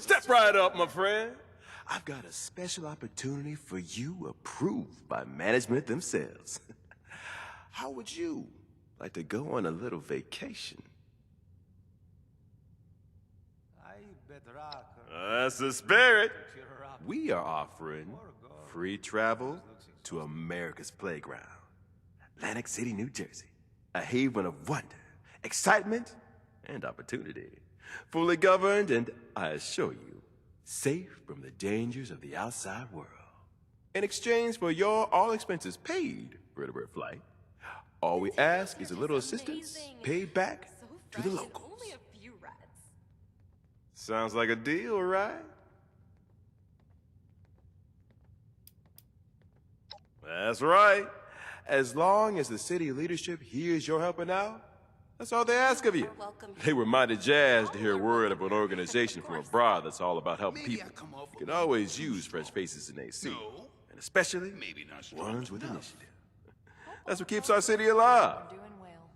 Step right up, my friend. I've got a special opportunity for you approved by management themselves. How would you like to go on a little vacation? That's the spirit. We are offering free travel to America's playground. Atlantic City, New Jersey. A haven of wonder, excitement, and opportunity. Fully governed and, I assure you, safe from the dangers of the outside world. In exchange for your all expenses paid vertebrate flight, all we ask is a little assistance paid back to the locals. Only a few reds. Sounds like a deal, right? That's right. As long as the city leadership hears you're helping out, that's all they ask of you. They were mighty jazzed to hear word of an organization from abroad that's all about helping people. You can always use fresh faces in AC, and especially ones with initiative. That's what keeps our city alive. Doing well.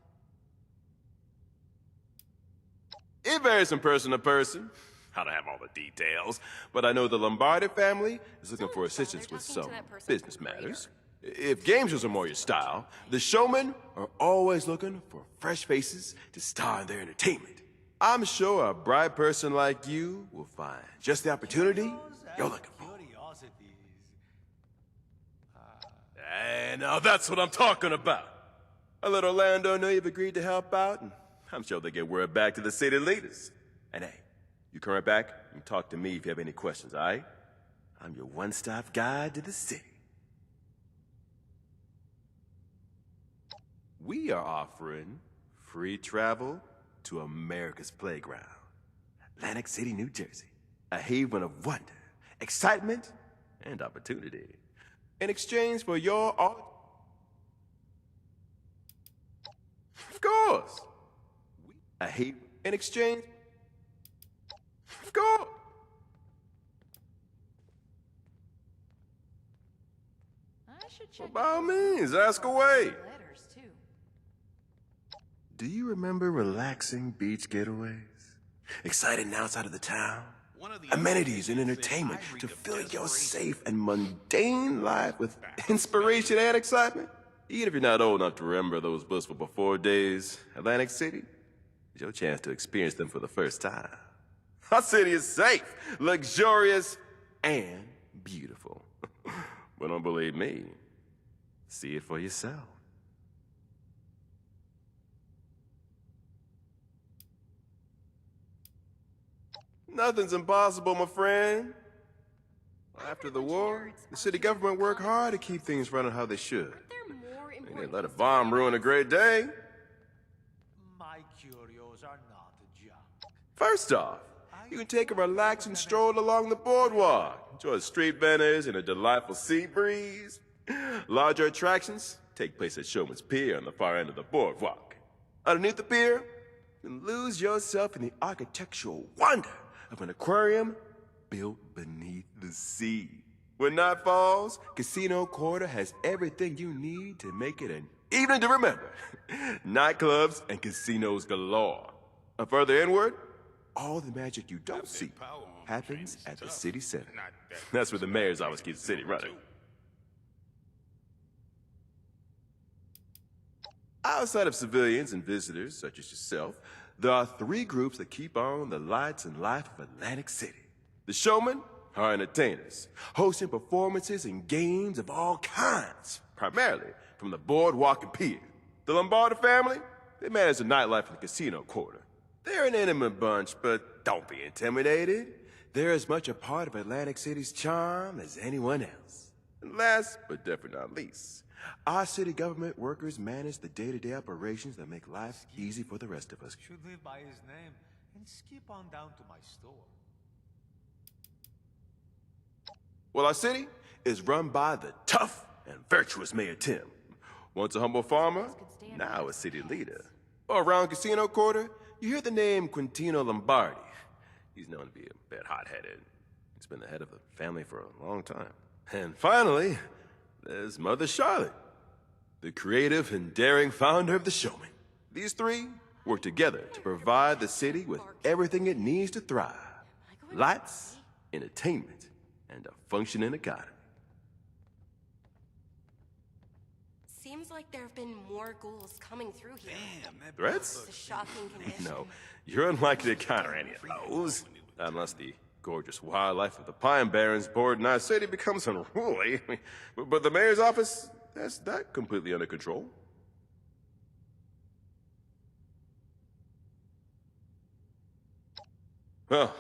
It varies from person to person. I don't have all the details, but I know the Lombardi family is looking for assistance with some business matters. If games are more your style, the showmen are always looking for fresh faces to star in their entertainment. I'm sure a bright person like you will find just the opportunity you're looking for. And now that's what I'm talking about. I let Orlando know you've agreed to help out, and I'm sure they'll get word back to the city leaders. And hey, you come right back and talk to me if you have any questions, all right? I'm your one-stop guide to the city. We are offering free travel to America's playground. Atlantic City, New Jersey. A haven of wonder, excitement, and opportunity. In exchange for your all... Of course. A haven in exchange... Of course. I should check. By all means, ask away. Letters too. Do you remember relaxing beach getaways? Exciting outside of the town? Amenities and entertainment to fill your safe and mundane life with inspiration and excitement? Even if you're not old enough to remember those blissful before days, Atlantic City is your chance to experience them for the first time. Our city is safe, luxurious, and beautiful. But don't believe me. See it for yourself. Nothing's impossible, my friend. After the war, the city government worked hard to keep things running how they should. They didn't let a bomb ruin a great day. My curios are not junk. First off, you can take a relaxing stroll along the boardwalk. Enjoy the street vendors and a delightful sea breeze. Larger attractions take place at Showman's Pier on the far end of the boardwalk. Underneath the pier, you can lose yourself in the architectural wonder of an aquarium built beneath the sea. When night falls, Casino Quarter has everything you need to make it an evening to remember. Nightclubs and casinos galore. And further inward, all the magic you don't see happens at the city center. That's where the mayors always keep the city running. Outside of civilians and visitors, such as yourself, there are three groups that keep on the lights and life of Atlantic City. The showmen are entertainers, hosting performances and games of all kinds, primarily from the boardwalk and pier. The Lombardi family, they manage the nightlife in the Casino Quarter. They're an intimate bunch, but don't be intimidated. They're as much a part of Atlantic City's charm as anyone else. And last, but definitely not least, our city government workers manage the day-to-day operations that make life easy for the rest of us. Should live by his name and skip on down to my store. Well, our city is run by the tough and virtuous Mayor Tim. Once a humble farmer, now a city leader. Around Casino Quarter, you hear the name Quintino Lombardi. He's known to be a bit hot-headed. He's been the head of the family for a long time. And finally, there's Mother Charlotte, the creative and daring founder of the Showman. These three work together to provide the city with everything it needs to thrive. lights, entertainment, and a functioning economy. Seems like there have been more ghouls coming through here. Damn, that Threats? It's a shocking condition. No, you're unlikely to encounter any of those. Unless the gorgeous wildlife of the Pine Barrens border our city becomes unruly. But the mayor's office, that's that completely under control. Well,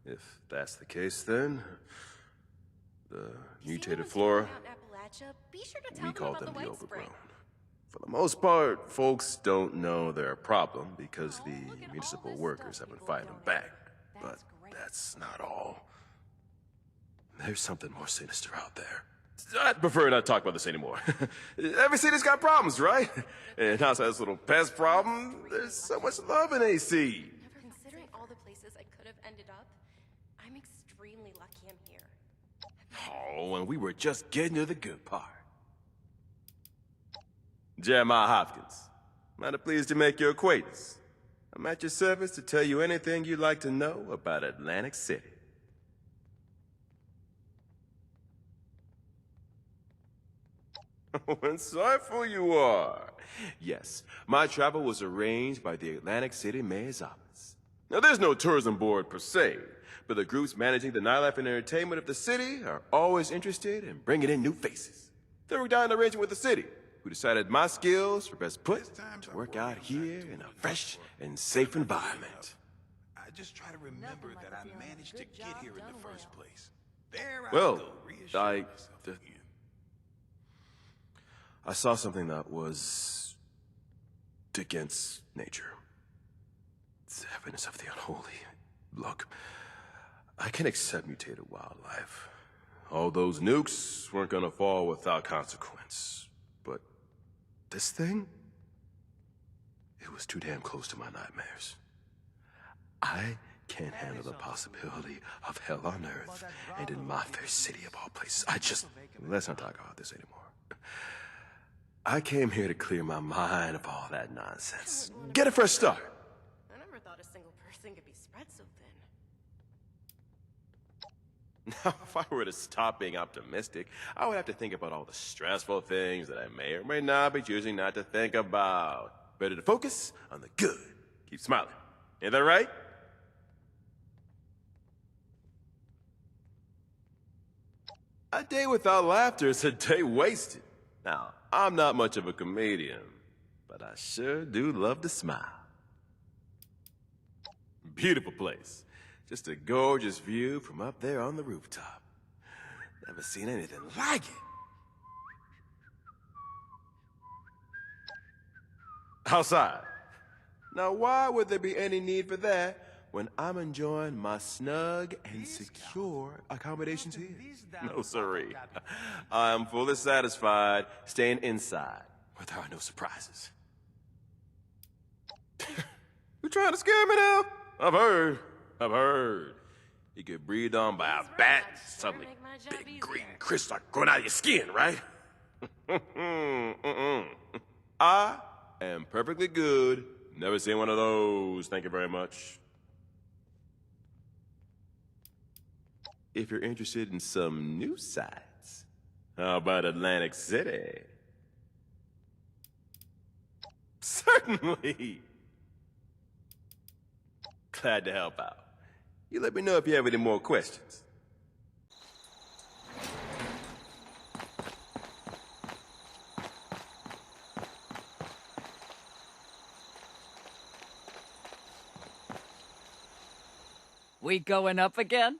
if that's the case, then the mutated flora, Be sure to tell we them call about them the the white overgrown. spring. For the most part, folks don't know they're a problem because the look at all municipal this workers stuff have been people fighting them donated. back. But That's great. that's not all. There's something more sinister out there. I'd prefer not to talk about this anymore. Every city's got problems, right? And outside this little pest problem, there's so much love in AC. Considering all the places I could have ended up, I'm extremely lucky I'm here. Oh, and we were just getting to the good part. Jeremiah Hopkins. Mighty pleased to make your acquaintance. I'm at your service to tell you anything you'd like to know about Atlantic City. Oh, insightful you are. Yes, my travel was arranged by the Atlantic City Mayor's office. Now, there's no tourism board per se, but the groups managing the nightlife and entertainment of the city are always interested in bringing in new faces. They worked out an arrangement with the city, who decided my skills were best put to work out here in a fresh and safe environment. I just try to remember Nothing like that a I feeling of managed to good get job here in done the first well. place. There I Well, go, reassure I myself again. I saw something that was against nature. It's evidence of the unholy. Look, I can accept mutated wildlife. All those nukes weren't gonna fall without consequence. But this thing? It was too damn close to my nightmares. I can't handle the possibility of hell on earth and in my fair city of all places. Let's not talk about this anymore. I came here to clear my mind of all that nonsense. Get a fresh start. I never thought a single person could be spread so thin. Now, if I were to stop being optimistic, I would have to think about all the stressful things that I may or may not be choosing not to think about. Better to focus on the good. Keep smiling. Ain't that right? A day without laughter is a day wasted. Now, I'm not much of a comedian, but I sure do love to smile. Beautiful place. Just a gorgeous view from up there on the rooftop. Never seen anything like it. Outside. Now, why would there be any need for that when I'm enjoying my snug and secure accommodations here? No, sirree. I'm fully satisfied staying inside, where there are no surprises. You trying to scare me now? I've heard. You get breathed on by a bat, suddenly make my job big green easier. crystals start going out of your skin, right? I am perfectly good. Never seen one of those. Thank you very much. If you're interested in some new sights, how about Atlantic City? Certainly. Glad to help out. You let me know if you have any more questions. We going up again?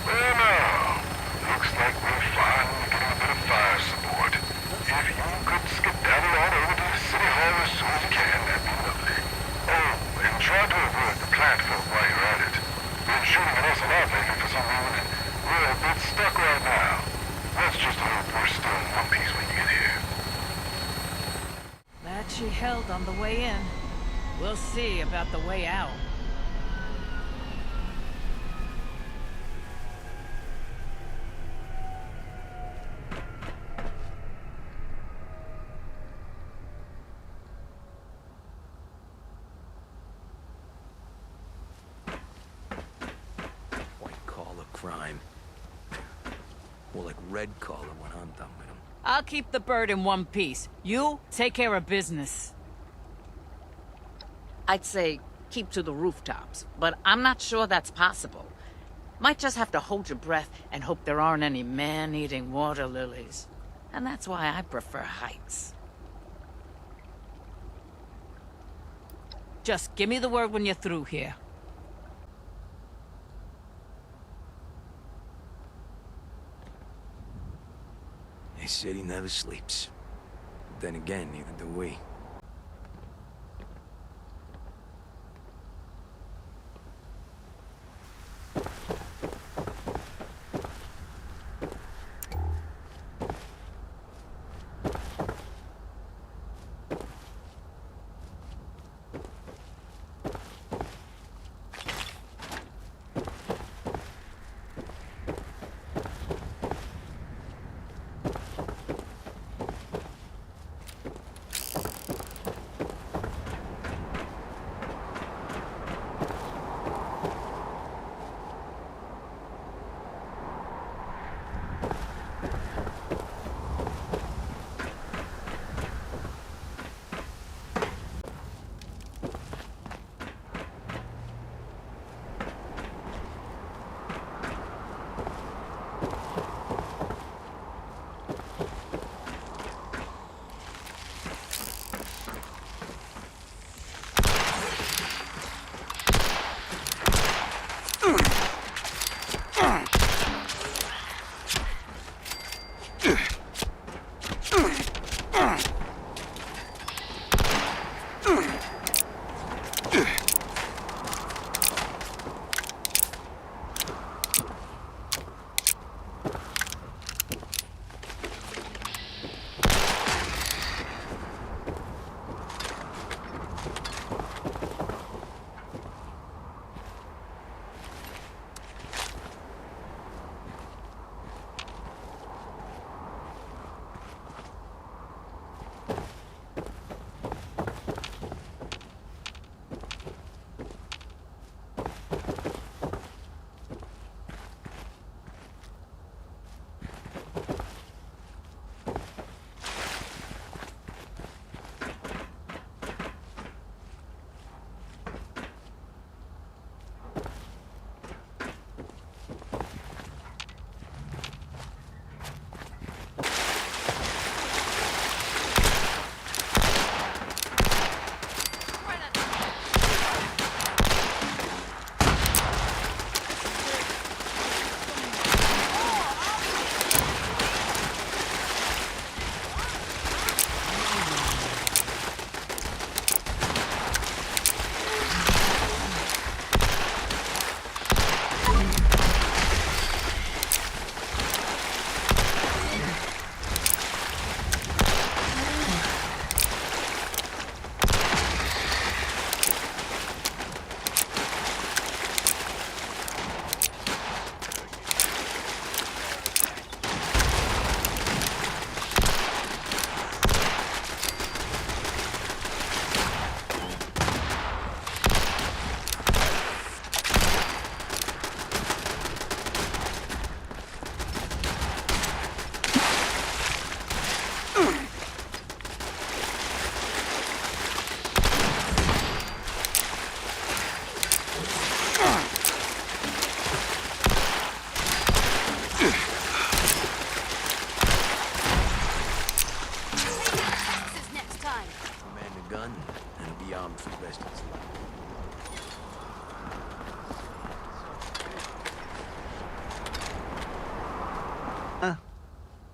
Well, now, looks like we're finally getting a bit of fire support. If you could skedaddle on over to the City Hall as soon as you can, that'd be lovely. Oh, and try to avoid the plant folk while you're at it. Been shooting an SLR lately for some reason, and we're a bit stuck right now. Let's just hope we're still in one piece when you get here. That she held on the way in. We'll see about the way out. crime. More like red collar when I'm done with him. I'll keep the bird in one piece. You take care of business. I'd say keep to the rooftops, but I'm not sure that's possible. Might just have to hold your breath and hope there aren't any man-eating water lilies. And that's why I prefer heights. Just give me the word when you're through here. They said he never sleeps. Then again, neither do we.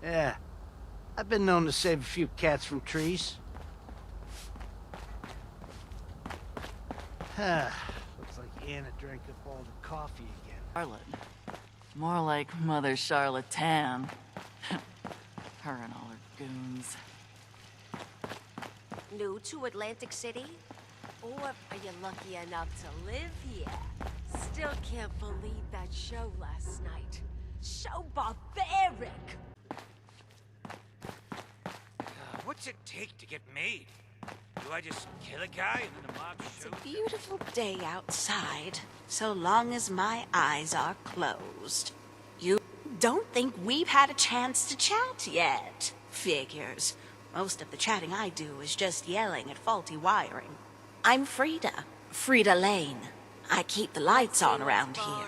Yeah. I've been known to save a few cats from trees. Looks like Anna drank up all the coffee again. Charlotte. More like Mother Charlatan. Her and all her goons. New to Atlantic City? Or are you lucky enough to live here? Still can't believe that show last night. So barbaric! What's it take to get made? Do I just kill a guy and then the mob It's shoots? a beautiful day outside, so long as my eyes are closed. don't think we've had a chance to chat yet. Figures. Most of the chatting I do is just yelling at faulty wiring. I'm Frida. Frida Lane. I keep the lights on around here.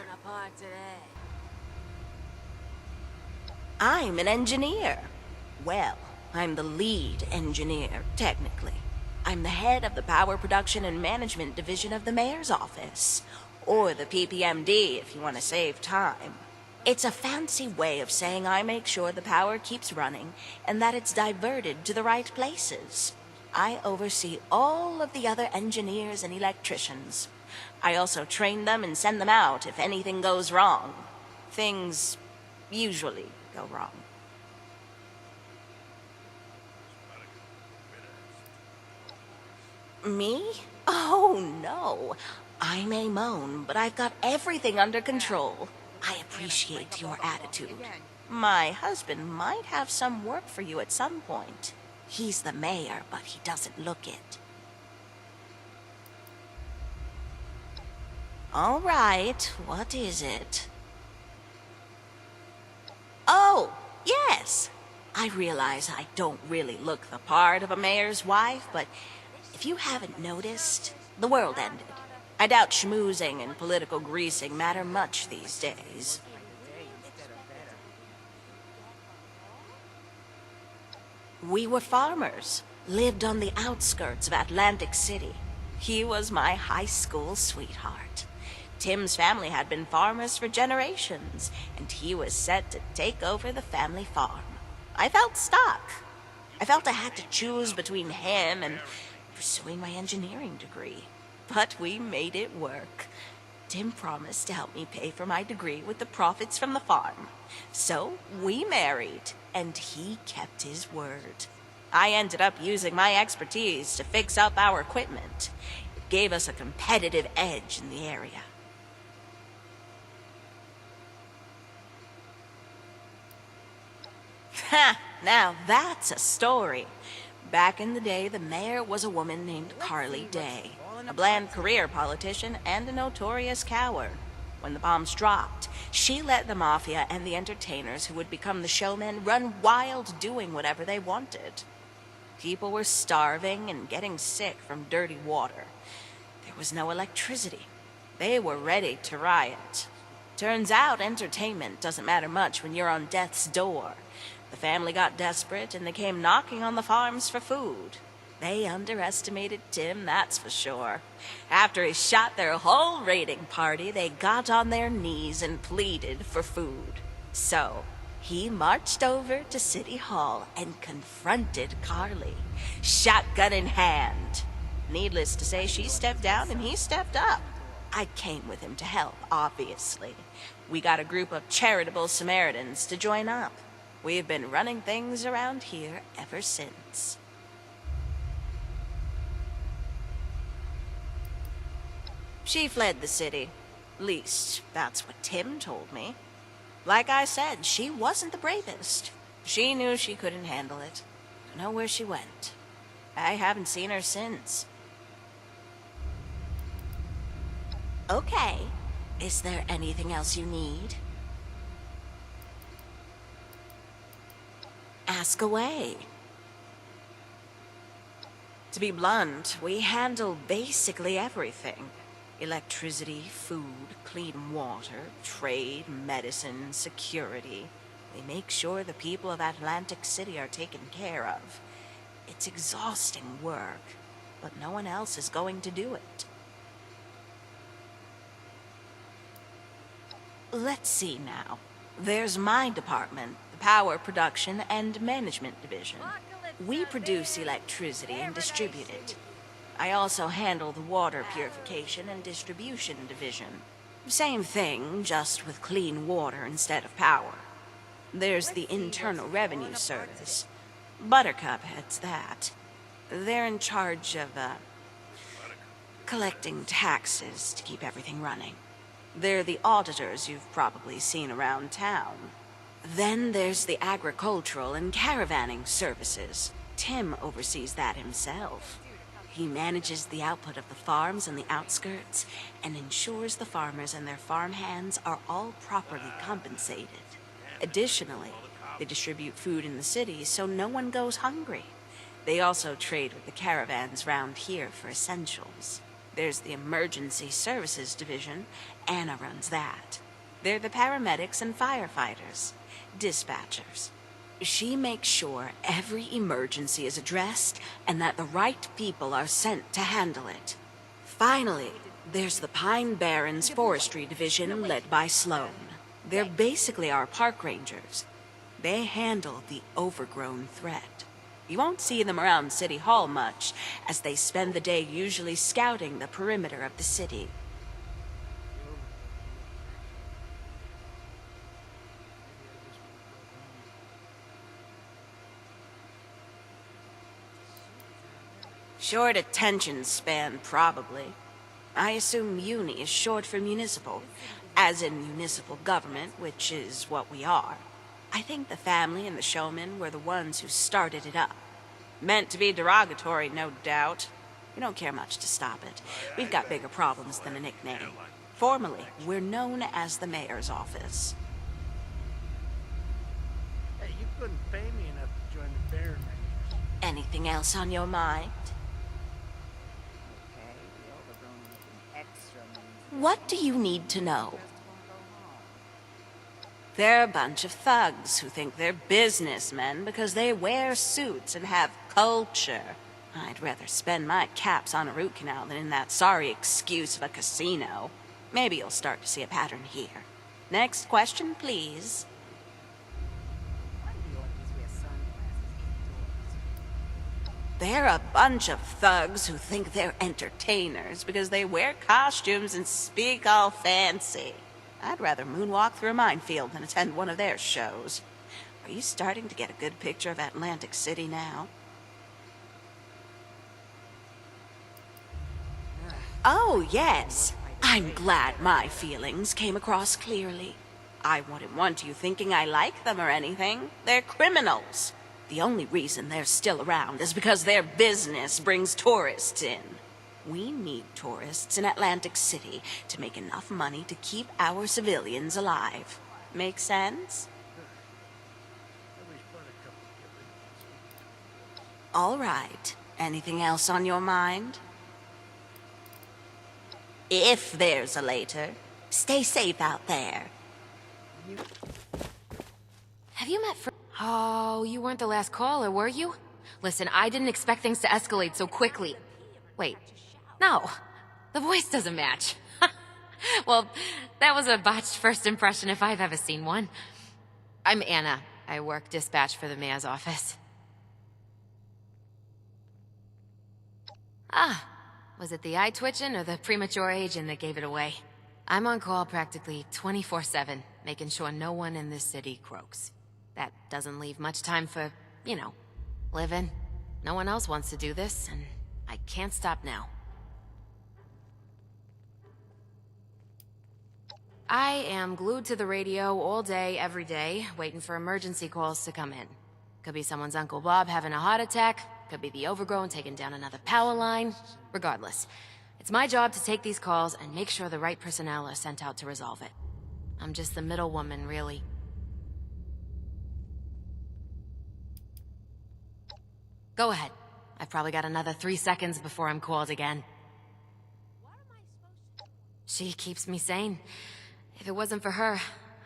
I'm an engineer. Well, I'm the lead engineer, technically. I'm the head of the Power Production and Management Division of the Mayor's Office. Or the PPMD, if you want to save time. It's a fancy way of saying I make sure the power keeps running and that it's diverted to the right places. I oversee all of the other engineers and electricians. I also train them and send them out if anything goes wrong. Things usually go wrong. Me? Oh, no. I may moan, but I've got everything under control. I appreciate your attitude. My husband might have some work for you at some point. He's the mayor, but he doesn't look it. All right, what is it? Oh, yes! I realize I don't really look the part of a mayor's wife, but if you haven't noticed, the world ended. I doubt schmoozing and political greasing matter much these days. We were farmers, lived on the outskirts of Atlantic City. He was my high school sweetheart. Tim's family had been farmers for generations, and he was set to take over the family farm. I felt stuck. I felt I had to choose between him and pursuing my engineering degree. But we made it work. Tim promised to help me pay for my degree with the profits from the farm. So we married, and he kept his word. I ended up using my expertise to fix up our equipment. It gave us a competitive edge in the area. Ha! Now that's a story. Back in the day, the mayor was a woman named Carly Day, a bland career politician and a notorious coward. When the bombs dropped, she let the mafia and the entertainers who would become the showmen run wild doing whatever they wanted. People were starving and getting sick from dirty water. There was no electricity. They were ready to riot. Turns out entertainment doesn't matter much when you're on death's door. The family got desperate and they came knocking on the farms for food. They underestimated Tim, that's for sure. After he shot their whole raiding party, they got on their knees and pleaded for food. So, he marched over to City Hall and confronted Carly, shotgun in hand. Needless to say, she stepped down and he stepped up. I came with him to help, obviously. We got a group of charitable Samaritans to join up. We've been running things around here ever since. She fled the city. Least, that's what Tim told me. Like I said, she wasn't the bravest. She knew she couldn't handle it. Don't know where she went. I haven't seen her since. Okay. Is there anything else you need? Ask away. To be blunt, we handle basically everything. Electricity, food, clean water, trade, medicine, security. We make sure the people of Atlantic City are taken care of. It's exhausting work, but no one else is going to do it. Let's see now. There's my department, the Power Production and Management Division. We produce electricity and distribute it. I also handle the Water Purification and Distribution Division. Same thing, just with clean water instead of power. There's the Internal Revenue Service. Buttercup heads that. They're in charge of, collecting taxes to keep everything running. They're the auditors you've probably seen around town. Then there's the Agricultural and Caravanning Services. Tim oversees that himself. He manages the output of the farms and the outskirts and ensures the farmers and their farm hands are all properly compensated. Additionally, they distribute food in the cities so no one goes hungry. They also trade with the caravans round here for essentials. There's the Emergency Services Division. Anna runs that. They're the paramedics and firefighters. Dispatchers. She makes sure every emergency is addressed and that the right people are sent to handle it. Finally, there's the Pine Barrens Forestry Division led by Sloan. They're basically our park rangers. They handle the overgrown threat. You won't see them around City Hall much, as they spend the day usually scouting the perimeter of the city. Short attention span, probably. I assume MUNI is short for municipal, as in municipal government, which is what we are. I think the family and the showmen were the ones who started it up. Meant to be derogatory, no doubt. We don't care much to stop it. We've got bigger problems than a nickname. Formally, we're known as the mayor's office. Hey, you couldn't pay me enough to join the Bear Rangers. Anything else on your mind? What do you need to know? They're a bunch of thugs who think they're businessmen because they wear suits and have culture. I'd rather spend my caps on a root canal than in that sorry excuse of a casino. Maybe you'll start to see a pattern here. Next question, please. They're a bunch of thugs who think they're entertainers because they wear costumes and speak all fancy. I'd rather moonwalk through a minefield than attend one of their shows. Are you starting to get a good picture of Atlantic City now? Oh, yes. I'm glad my feelings came across clearly. I wouldn't want you thinking I like them or anything. They're criminals. The only reason they're still around is because their business brings tourists in. We need tourists in Atlantic City to make enough money to keep our civilians alive. Make sense? All right. Anything else on your mind? If there's a later. Stay safe out there. Have you met Oh, you weren't the last caller, were you? Listen, I didn't expect things to escalate so quickly. Wait, no, the voice doesn't match. Well, that was a botched first impression if I've ever seen one. I'm Anna. I work dispatch for the mayor's office. Ah, was it the eye twitching or the premature aging that gave it away? I'm on call practically 24/7, making sure no one in this city croaks. That doesn't leave much time for, you know, living. No one else wants to do this, and I can't stop now. I am glued to the radio all day, every day, waiting for emergency calls to come in. Could be someone's Uncle Bob having a heart attack, could be the Overgrown taking down another power line. Regardless, it's my job to take these calls and make sure the right personnel are sent out to resolve it. I'm just the middle woman, really. Go ahead. I've probably got another 3 seconds before I'm called again. She keeps me sane. If it wasn't for her,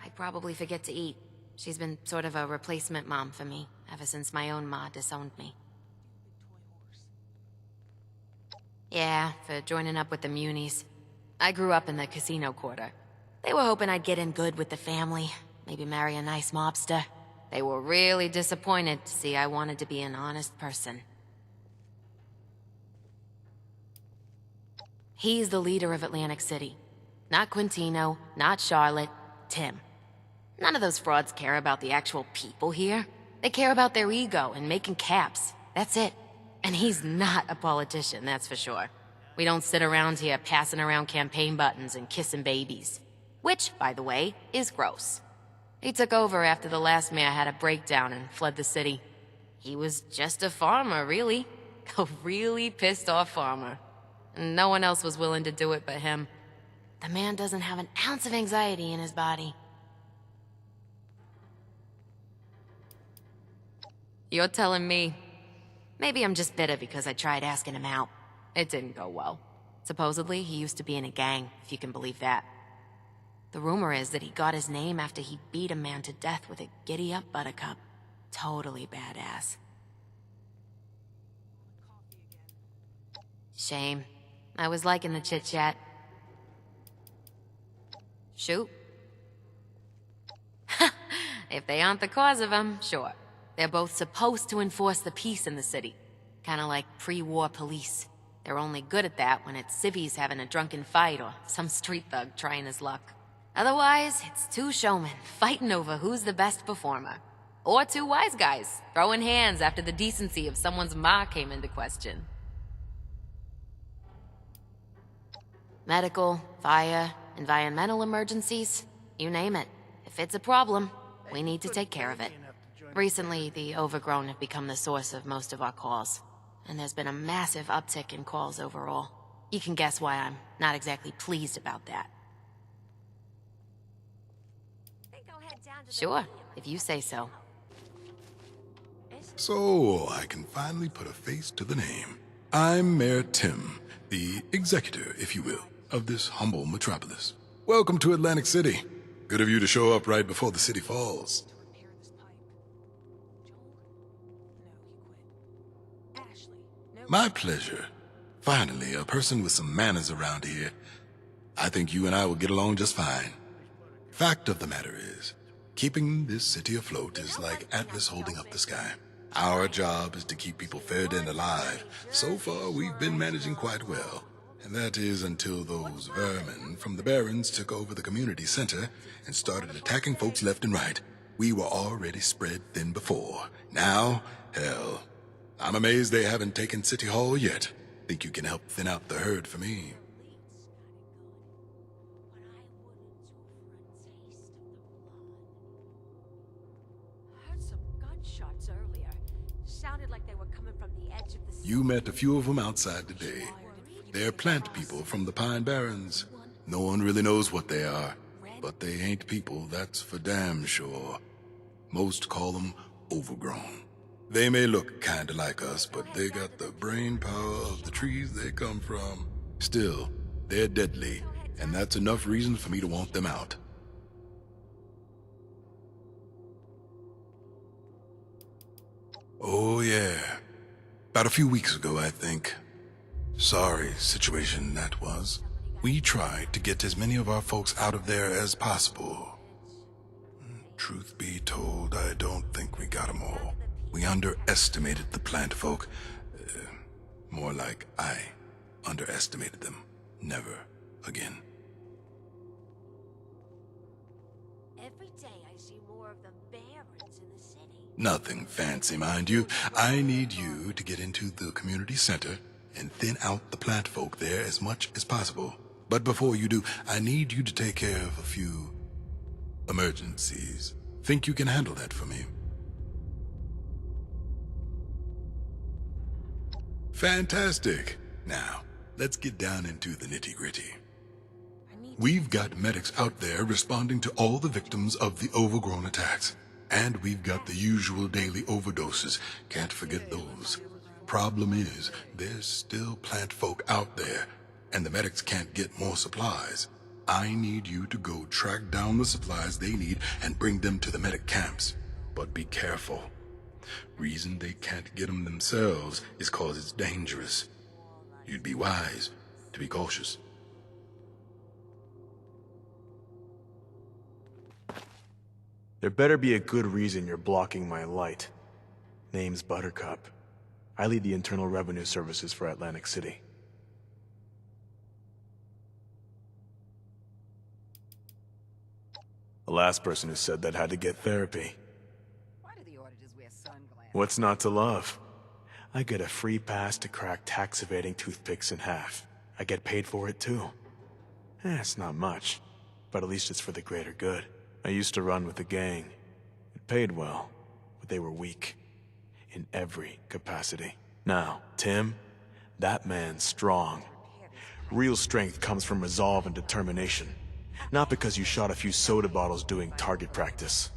I'd probably forget to eat. She's been sort of a replacement mom for me, ever since my own ma disowned me. Yeah, for joining up with the Munis. I grew up in the casino quarter. They were hoping I'd get in good with the family, maybe marry a nice mobster. They were really disappointed to see I wanted to be an honest person. He's the leader of Atlantic City. Not Quintino, not Charlotte, Tim. None of those frauds care about the actual people here. They care about their ego and making caps. That's it. And he's not a politician, that's for sure. We don't sit around here passing around campaign buttons and kissing babies. Which, by the way, is gross. He took over after the last mayor had a breakdown and fled the city. He was just a farmer, really. A really pissed off farmer. And no one else was willing to do it but him. The man doesn't have an ounce of anxiety in his body. You're telling me. Maybe I'm just bitter because I tried asking him out. It didn't go well. Supposedly, he used to be in a gang, if you can believe that. The rumor is that he got his name after he beat a man to death with a giddy-up buttercup. Totally badass. Shame. I was liking the chit-chat. Shoot. If they aren't the cause of them, sure. They're both supposed to enforce the peace in the city. Kinda like pre-war police. They're only good at that when it's civvies having a drunken fight or some street thug trying his luck. Otherwise, it's two showmen fighting over who's the best performer. Or two wise guys throwing hands after the decency of someone's ma came into question. Medical, fire, environmental emergencies, you name it. If it's a problem, we need to take care of it. Recently, the Overgrown have become the source of most of our calls, and there's been a massive uptick in calls overall. You can guess why I'm not exactly pleased about that. Sure, if you say so. So, I can finally put a face to the name. I'm Mayor Tim, the executor, if you will, of this humble metropolis. Welcome to Atlantic City. Good of you to show up right before the city falls. My pleasure. Finally, a person with some manners around here. I think you and I will get along just fine. Fact of the matter is, keeping this city afloat is like Atlas holding up the sky. Our job is to keep people fed and alive. So far, we've been managing quite well. And that is until those vermin from the Barrens took over the community center and started attacking folks left and right. We were already spread thin before. Now, hell, I'm amazed they haven't taken City Hall yet. Think you can help thin out the herd for me? Heard some gunshots earlier. Sounded like they were coming from the edge of the city. You met a few of them outside today. They're plant people from the Pine Barrens. No one really knows what they are, but they ain't people, that's for damn sure. Most call them overgrown. They may look kinda like us, but they got the brain power of the trees they come from. Still, they're deadly, and that's enough reason for me to want them out. Oh yeah. About a few weeks ago, I think. Sorry situation that was. We tried to get as many of our folks out of there as possible. Truth be told, I don't think we got them all. We underestimated the plant folk. More like I underestimated them. Never again. Every day I see more of the Barrens in the city. Nothing fancy, mind you. I need you to get into the community center and thin out the plant folk there as much as possible. But before you do, I need you to take care of a few emergencies. Think you can handle that for me? Fantastic. Now, let's get down into the nitty-gritty. We've got medics out there responding to all the victims of the Overgrown attacks. And we've got the usual daily overdoses. Can't forget those. Problem is, there's still plant folk out there, and the medics can't get more supplies. I need you to go track down the supplies they need and bring them to the medic camps. But be careful. Reason they can't get them themselves is 'cause it's dangerous. You'd be wise to be cautious. There better be a good reason you're blocking my light. Name's Buttercup. I lead the Internal Revenue Services for Atlantic City. The last person who said that had to get therapy. Why do the auditors wear sunglasses? What's not to love? I get a free pass to crack tax-evading toothpicks in half. I get paid for it too. It's not much, but at least it's for the greater good. I used to run with a gang. It paid well, but they were weak. In every capacity. Now, Tim, that man's strong. Real strength comes from resolve and determination. Not because you shot a few soda bottles doing target practice.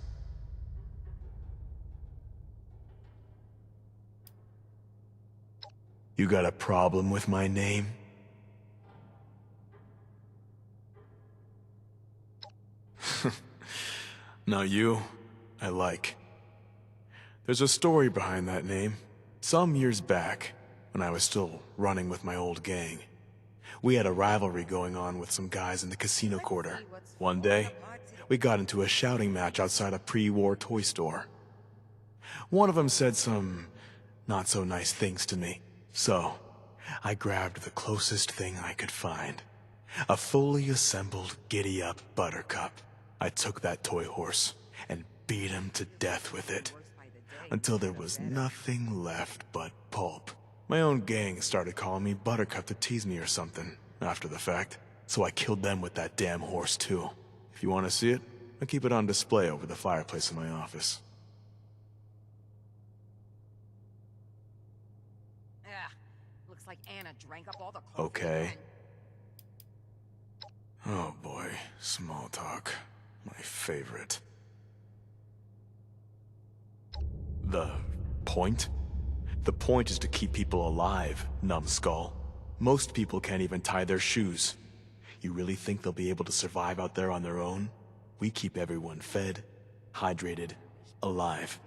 You got a problem with my name? Now you, I like. There's a story behind that name. Some years back, when I was still running with my old gang, we had a rivalry going on with some guys in the casino quarter. One day, we got into a shouting match outside a pre-war toy store. One of them said some not-so-nice things to me, so I grabbed the closest thing I could find. A fully assembled giddy-up Buttercup. I took that toy horse and beat him to death with it, until there was nothing left but pulp. My own gang started calling me Buttercup to tease me or something, after the fact, so I killed them with that damn horse too. If you want to see it, I'll keep it on display over the fireplace in my office. Looks like Anna drank up all the coffee. Okay. Oh boy, small talk. My favorite. The point? The point is to keep people alive, numbskull. Most people can't even tie their shoes. You really think they'll be able to survive out there on their own? We keep everyone fed, hydrated, alive.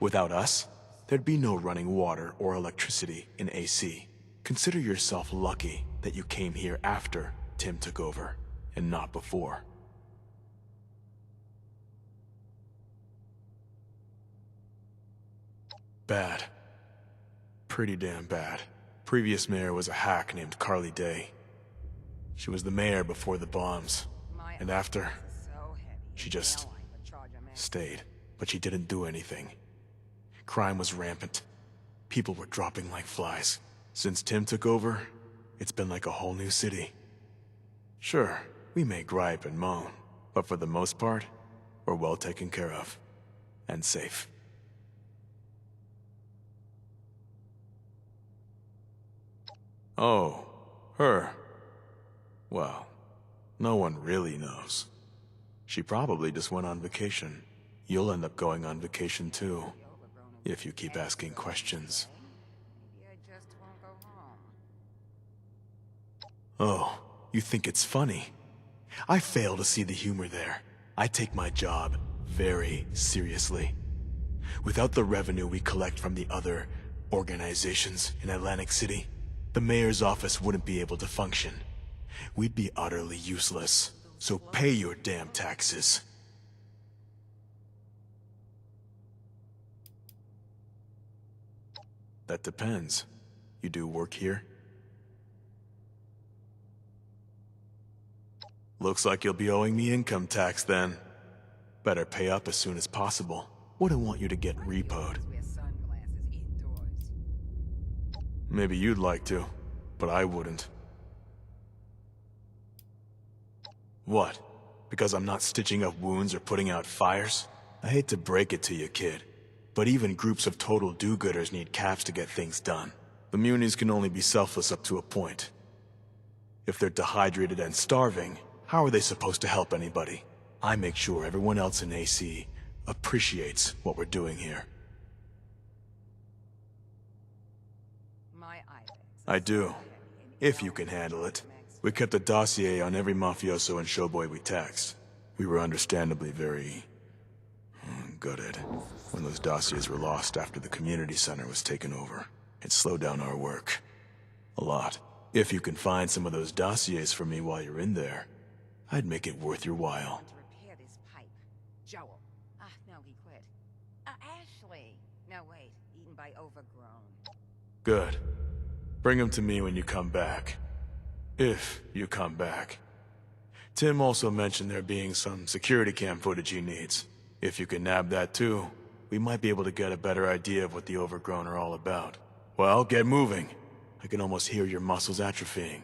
Without us, there'd be no running water or electricity in AC. Consider yourself lucky that you came here after Tim took over, and not before. Bad. Pretty damn bad. Previous mayor was a hack named Carly Day. She was the mayor before the bombs, and after, she just stayed, but she didn't do anything. Crime was rampant. People were dropping like flies. Since Tim took over, it's been like a whole new city. Sure, we may gripe and moan, but for the most part, we're well taken care of. And safe. Oh, her. Well, no one really knows. She probably just went on vacation. You'll end up going on vacation too, if you keep asking questions. Oh, you think it's funny? I fail to see the humor there. I take my job very seriously. Without the revenue we collect from the other organizations in Atlantic City, the mayor's office wouldn't be able to function. We'd be utterly useless. So pay your damn taxes. That depends. You do work here? Looks like you'll be owing me income tax then. Better pay up as soon as possible. Wouldn't want you to get repoed. Maybe you'd like to, but I wouldn't. What? Because I'm not stitching up wounds or putting out fires? I hate to break it to you, kid, but even groups of total do-gooders need caps to get things done. The Muni's can only be selfless up to a point. If they're dehydrated and starving, how are they supposed to help anybody? I make sure everyone else in AC appreciates what we're doing here. I do, if you can handle it. We kept a dossier on every mafioso and showboy we taxed. We were understandably very gutted when those dossiers were lost after the community center was taken over. It slowed down our work. A lot. If you can find some of those dossiers for me while you're in there, I'd make it worth your while. Repair this pipe. Joel. No, he quit. Ashley. No, wait. Eaten by Overgrown. Good. Bring him to me when you come back. If you come back. Tim also mentioned there being some security cam footage he needs. If you can nab that too, we might be able to get a better idea of what the Overgrown are all about. Well, get moving. I can almost hear your muscles atrophying.